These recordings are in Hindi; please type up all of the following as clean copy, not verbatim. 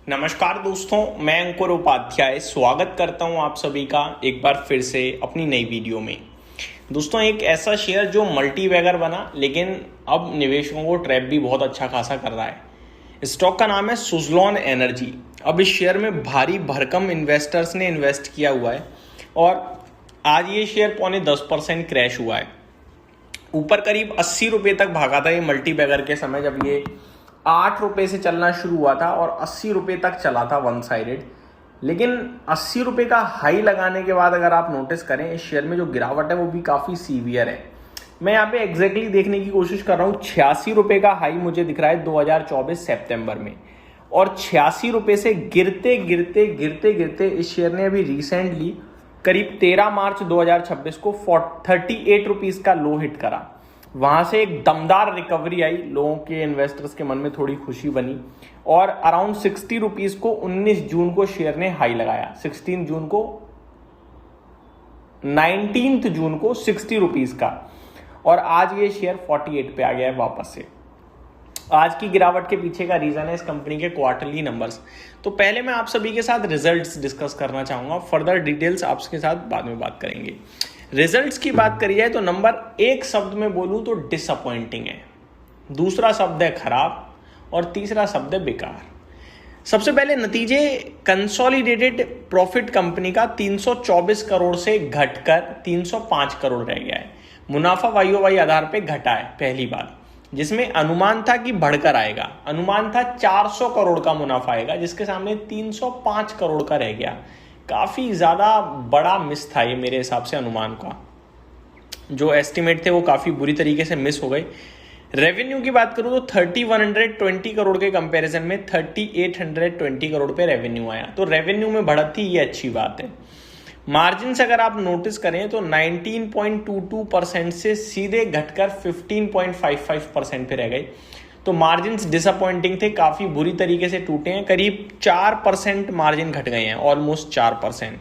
नमस्कार दोस्तों, मैं अंकुर उपाध्याय स्वागत करता हूं आप सभी का एक बार फिर से अपनी नई वीडियो में। दोस्तों, एक ऐसा शेयर जो मल्टी बैगर बना लेकिन अब निवेशकों को ट्रैप भी बहुत अच्छा खासा कर रहा है। स्टॉक का नाम है सुज़लोन एनर्जी। अब इस शेयर में भारी भरकम इन्वेस्टर्स ने इन्वेस्ट किया हुआ है और आज ये शेयर 0.10% क्रैश हुआ है। ऊपर करीब 80 रुपये तक भागा था ये मल्टी बैगर के समय, जब ये 8 रुपये से चलना शुरू हुआ था और 80 रुपये तक चला था वन साइडेड। लेकिन 80 रुपये का हाई लगाने के बाद अगर आप नोटिस करें, इस शेयर में जो गिरावट है वो भी काफ़ी सीवियर है। मैं यहाँ पे एग्जैक्टली देखने की कोशिश कर रहा हूँ। 86 रुपये का हाई मुझे दिख रहा है 2024 सितंबर में, और 86 रुपये से गिरते गिरते गिरते गिरते इस शेयर ने अभी रिसेंटली करीब 13 मार्च 2026 को 38 रुपीज़ का लो हिट करा। वहां से एक दमदार रिकवरी आई, लोगों के इन्वेस्टर्स के मन में थोड़ी खुशी बनी और अराउंड 60 रुपीज़ को 19 जून को शेयर ने हाई लगाया। 19 जून को 60 रुपीज़ का, और आज ये शेयर 48 पे आ गया है वापस से। आज की गिरावट के पीछे का रीज़न है इस कंपनी के क्वार्टरली नंबर्स। तो पहले मैं आप सभी के साथ रिजल्ट्स डिस्कस करना चाहूँगा, फर्दर डिटेल्स आपके साथ बाद में बात करेंगे। रिजल्ट्स की बात करी जाए तो नंबर एक शब्द में बोलूँ तो डिसअपॉइंटिंग है, दूसरा शब्द है खराब और तीसरा शब्द है बेकार। सबसे पहले नतीजे, कंसोलिडेटेड प्रॉफिट कंपनी का 324 करोड़ से घटकर 305 करोड़ रह गया है। मुनाफा वाई आधार पे घटा है पहली बार, जिसमें अनुमान था कि बढ़कर आएगा। अनुमान था 400 करोड़ का मुनाफा आएगा, जिसके सामने 305 करोड़ का रह गया। काफ़ी ज़्यादा बड़ा मिस था ये मेरे हिसाब से। अनुमान का जो एस्टिमेट थे वो काफ़ी बुरी तरीके से मिस हो गए। रेवेन्यू की बात करूँ तो 3120 करोड़ के कंपैरिजन में 3820 करोड़ पे रेवेन्यू आया, तो रेवेन्यू में बढ़त थी, ये अच्छी बात है। मार्जिन अगर आप नोटिस करें तो 19.22% से सीधे घटकर 15.55% पे रह गए। तो मार्जिन डिसअपॉइंटिंग थे, काफ़ी बुरी तरीके से टूटे हैं। करीब 4% मार्जिन घट गए हैं, ऑलमोस्ट 4%।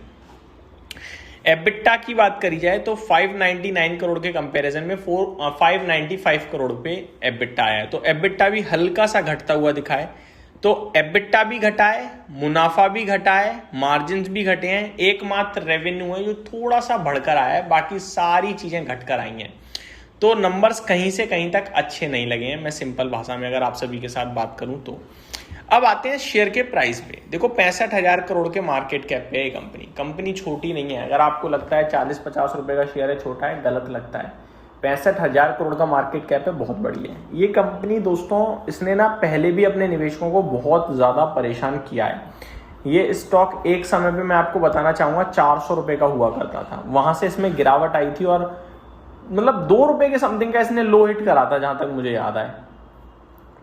एबिटा की बात करी जाए तो 599 करोड़ के कंपैरिजन में 595 करोड़ पे एबिटा आया है। तो एबिटा भी हल्का सा घटता हुआ दिखा है। तो एबिटा भी घटा है, मुनाफा भी घटा है, मार्जिन भी घटे हैं। एकमात्र रेवेन्यू है जो थोड़ा सा बढ़कर आया है, बाकी सारी चीज़ें घटकर आई हैं। तो नंबर्स कहीं से कहीं तक अच्छे नहीं लगे हैं, मैं सिंपल भाषा में अगर आप सभी के साथ बात करूं तो। अब आते हैं शेयर के प्राइस पे। देखो, 65,000 करोड़ के मार्केट कैप पे है कंपनी छोटी नहीं है। अगर आपको लगता है 40-50 रुपए का शेयर है छोटा है, गलत लगता है। 65,000 करोड़ का मार्केट कैप है, बहुत बड़ी है ये कंपनी। दोस्तों, इसने ना पहले भी अपने निवेशकों को बहुत ज़्यादा परेशान किया है। ये स्टॉक एक समय पे मैं आपको बताना चाहूँगा 400 रुपये का हुआ करता था, वहाँ से इसमें गिरावट आई थी और मतलब 2 रुपये के समथिंग का इसने लो हिट करा था, जहाँ तक मुझे याद है।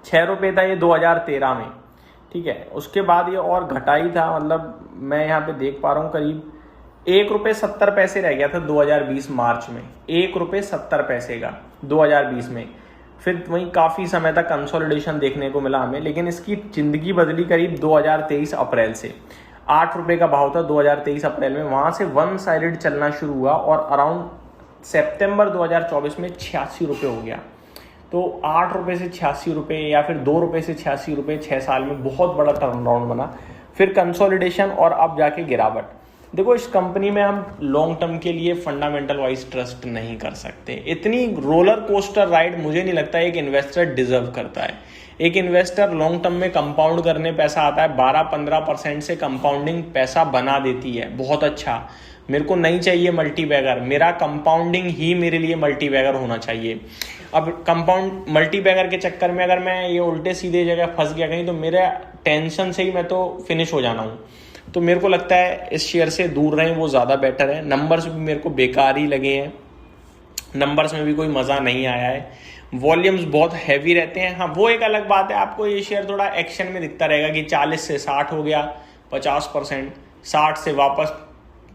6 रुपये था ये 2013 में, ठीक है। उसके बाद ये और घटाई था, मतलब मैं यहाँ पे देख पा रहा हूँ करीब 1 रुपये 70 पैसे रह गया था 2020 मार्च में। 1 रुपये 70 पैसे का 2020 में। फिर वहीं काफ़ी समय तक कंसोलिडेशन देखने को मिला हमें, लेकिन इसकी ज़िंदगी बदली करीब 2023 अप्रैल से। 8 रुपये का भाव था 2023 अप्रैल में, वहाँ से वन साइडेड चलना शुरू हुआ और अराउंड सितंबर 2024 में 86 रुपये हो गया। तो 8 रुपये से 86 रुपये, या फिर 2 रुपये से 86 रुपये, 6 साल में बहुत बड़ा टर्न अराउंड बना। फिर कंसोलिडेशन और अब जाके गिरावट। देखो, इस कंपनी में हम लॉन्ग टर्म के लिए फंडामेंटल वाइज ट्रस्ट नहीं कर सकते। इतनी रोलर कोस्टर राइड मुझे नहीं लगता एक इन्वेस्टर डिजर्व करता है। एक इन्वेस्टर लॉन्ग टर्म में कंपाउंड करने पैसा आता है, 12-15% से कंपाउंडिंग पैसा बना देती है, बहुत अच्छा। मेरे को नहीं चाहिए मल्टी बैगर, मेरा कंपाउंडिंग ही मेरे लिए मल्टी बैगर होना चाहिए। अब कंपाउंड मल्टी बैगर के चक्कर में अगर मैं ये उल्टे सीधे जगह फंस गया कहीं, तो मेरे टेंशन से ही मैं तो फिनिश हो जाना हूँ। तो मेरे को लगता है इस शेयर से दूर रहें, वो ज़्यादा बेटर है। नंबर्स भी मेरे को बेकार ही लगे हैं, नंबर्स में भी कोई मज़ा नहीं आया है। वॉल्यूम्स बहुत हैवी रहते हैं। हाँ, वो एक अलग बात है, आपको ये शेयर थोड़ा एक्शन में दिखता रहेगा कि 40 से 60 हो गया 50%, 60 से वापस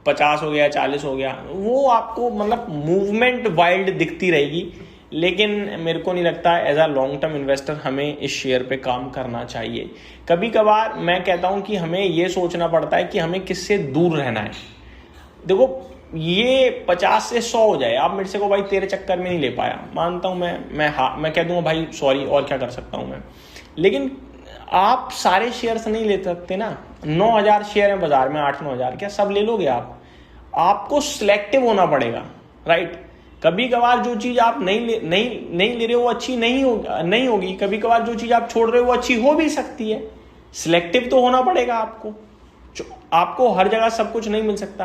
50 हो गया, 40 हो गया, वो आपको मतलब मूवमेंट वाइल्ड दिखती रहेगी। लेकिन मेरे को नहीं लगता as a long term investor हमें इस शेयर पे काम करना चाहिए। कभी कभार मैं कहता हूँ कि हमें ये सोचना पड़ता है कि हमें किससे दूर रहना है। देखो, ये 50 से 100 हो जाए, आप मेरे से को भाई तेरे चक्कर में नहीं ले पाया, मानता हूँ मैं कह दूंगा भाई सॉरी, और क्या कर सकता हूँ मैं। लेकिन आप सारे शेयर्स नहीं ले सकते ना, 9,000 शेयर है बाजार में, 8-9,000, क्या सब ले लोगे आप? आपको सिलेक्टिव होना पड़ेगा, राइट? कभी कभार जो चीज आप नहीं ले रहे हो वो अच्छी नहीं होगी, कभी कभार जो चीज आप छोड़ रहे हो वो अच्छी हो भी सकती है। सिलेक्टिव तो होना पड़ेगा आपको हर जगह सब कुछ नहीं मिल सकता।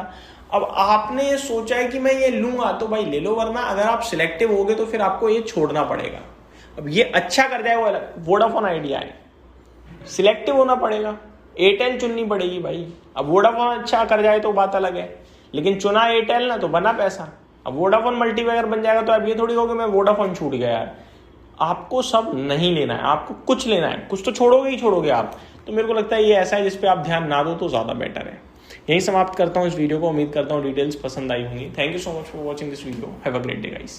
अब आपने सोचा है कि मैं ये लूंगा तो भाई ले लो, वरना अगर आप सिलेक्टिव होगे तो फिर आपको ये छोड़ना पड़ेगा। अब ये अच्छा कर जाए वो अलग, वोडाफोन आइडिया है, सिलेक्टिव होना पड़ेगा, एयरटेल चुननी पड़ेगी भाई। अब वोडाफोन अच्छा कर जाए तो बात अलग है, लेकिन चुना एयरटेल ना तो बना पैसा। अब वोडाफोन मल्टीपैकर बन जाएगा तो आप ये थोड़ी कहोगे मैं वोडाफोन छूट गया यार। आपको सब नहीं लेना है, आपको कुछ लेना है, कुछ तो छोड़ोगे ही छोड़ोगे आप। तो मेरे को लगता है ये ऐसा है जिस पे आप ध्यान ना दो तो ज्यादा बेटर है। यही समाप्त करता हूँ इस वीडियो को, उम्मीद करता हूँ डिटेल्स पसंद आई होंगी। Thank you so much for watching this video, have a great day guys.